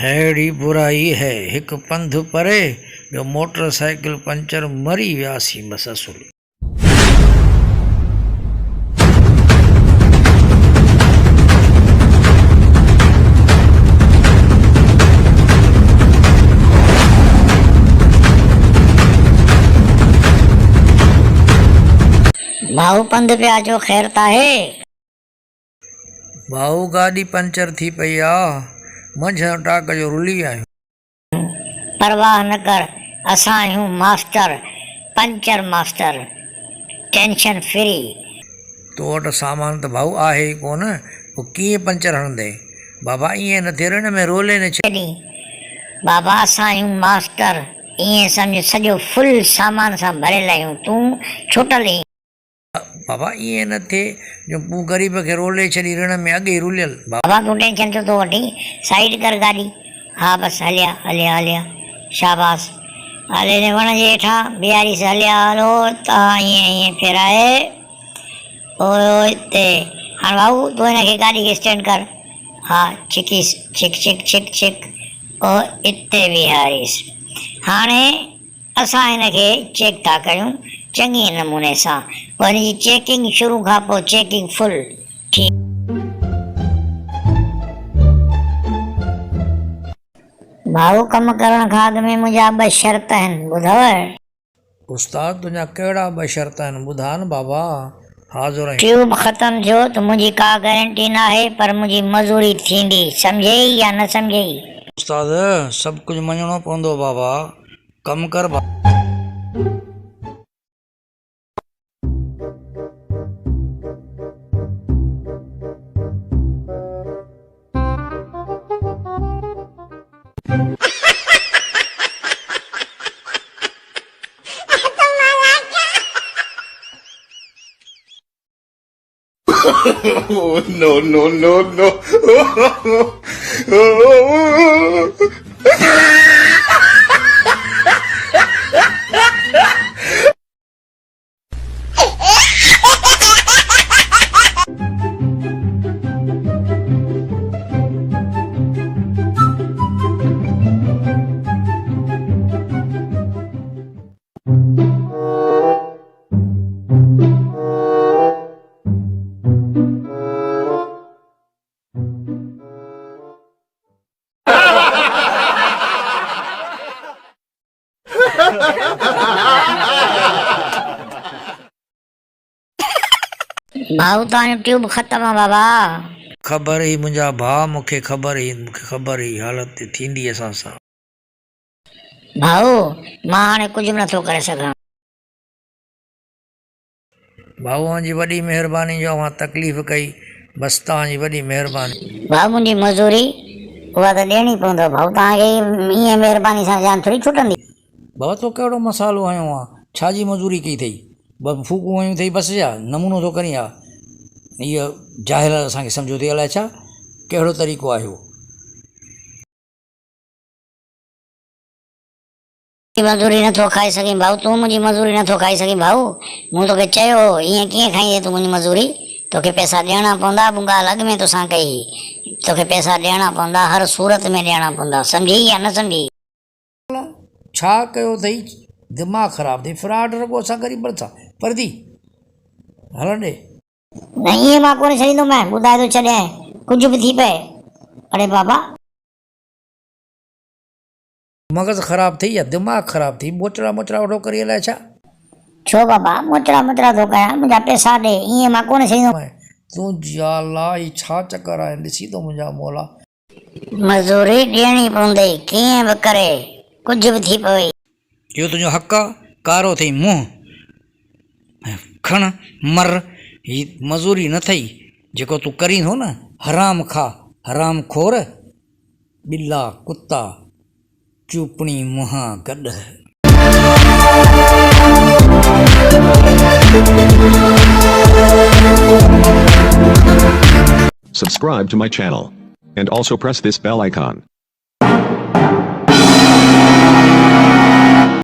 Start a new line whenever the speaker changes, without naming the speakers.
हैड़ी बुराई है हिक पंध परे जो मोटरसाइकिल पंचर मरी व्यासी बस असुल।
भाऊ पंध पे आजो खैरता है।
भाऊ गाड़ी पंचर थी पई आ मंझ टाक जो रुली आयो।
परवाह न कर, असां आहियूं master, puncture master, tension free.
तो वटि सामान त भाऊ आहे ई कोन, पोइ कीअं पंचर हणंदे? बाबा ईअं न थिए न में रोले न छॾी।
बाबा असां आहियूं मास्टर, ईअं सम्झ सॼो फुल सामान सां भरियल आहियूं, तूं छुटल आहीं।
बाबा ईअं न थिए जो तूं ग़रीब खे रोले छॾी ऋण में अॻे रुलियल।
बाबा तूं टेंशन छो थो वठी, साइड कर गाॾी। हा बसि हलिया हलिया हलिया, शाबाश। हले ने वण जे हेठां बीहारी से हलिया, हलो तव्हां ईअं ईअं फेराए ओ हिते। हाणे भाऊ तूं हिनखे गाॾी खे स्टैंड कर। हा छिकीस, छिक छिक छिक छिक, ओ हिते बीहारीसि। हाणे असां हिनखे चेक था कयूं चङी नमूने सां, पोइ हिन जी चेकिंग शुरू खां पोइ चेकिंग फुल। ठीकु भाऊ, कमु करण खां अॻु में मुंहिंजा 2 शर्त आहिनि, ॿुधव?
उस्ताद तुंहिंजा कहिड़ा 2 शर्त आहिनि, ॿुधा न बाबा। हाज़ुर आहियूं।
ट्यूब ख़तमु थियो त मुंहिंजी का गारंटी न आहे, पर मुंहिंजी मज़ूरी थींदी, सम्झेई या न सम्झेई?
उस्ताद सभु कुझु मञिणो पवंदो बाबा, कमु कर बाबा।
Oh, no, no, no, no.
भाऊ तव्हांजो ट्यूब ख़तमु आहे बाबा।
ख़बर ई मुंहिंजा भाउ, मूंखे ख़बर ई हालत थींदी असां सां।
भाऊ मां हाणे कुझु बि नथो करे सघां।
भाऊ जी वॾी महिरबानी जो अवां तकलीफ़ कई, बसि तव्हांजी वॾी महिरबानी।
भाऊ मुंहिंजी मज़ूरी उहा त ॾियणी पवंदव भाऊ, तव्हांखे ईअं महिरबानी सां जान थोरी छुटंदी।
भाऊ तो कहिड़ो मसालो हयो आहे, छाजी मज़ूरी कई अथई? बसि फूकूं हयूं अथई बसि छा, नमूनो थो करी आहे। इहो जाहिल असांखे सम्झो थी, अलाए छा कहिड़ो तरीक़ो आहे इहो।
मज़ूरी नथो खाई सघीं भाऊ, तूं मुंहिंजी मज़ूरी नथो खाई सघीं भाऊ। मूं तोखे चयो ईअं कीअं खाईंदे तूं मुंहिंजी मज़ूरी? तोखे पैसा ॾियणा पवंदा, ॻाल्हि अॻु में तोसां कई। तोखे पैसा ॾियणा पवंदा, हर सूरत में ॾियणा पवंदा, सम्झी या न सम्झी?
छा कयो अथई? दिमाग़ु ख़राबु अथई, फ्रॉड रुॻो असां ग़रीब सां परदी हल ॾे।
न ईअं मां कोन छॾींदो, मैं ॿुधाए थो छॾियां, कुझु बि थी पए। अड़े बाबा
मग़ज़ ख़राबु थी या दिमाग़ु ख़राबु थी? मोचड़ा वठो करी अलाए छा?
छो बाबा मोचड़ा थो कयां? मुंहिंजा पैसा ॾे, ईअं मां कोन छॾींदो।
तुंहिंजा अलाह छा चकर आहे, ॾिसी तो मुंहिंजा मौला।
मज़ूरी ॾियणी पवंदी कीअं बि करे, कुझु बि थी पवे।
इहो तुंहिंजो हक़ आहे, कारो अथई मुंहुं, खण मर। ही मज़ूरी न अथई जेको तूं करीं थो न, हराम खा, हराम खोर, बिला कुत्ता चूपणी मुहां गॾ।
Subscribe to my channel and also press this bell icon.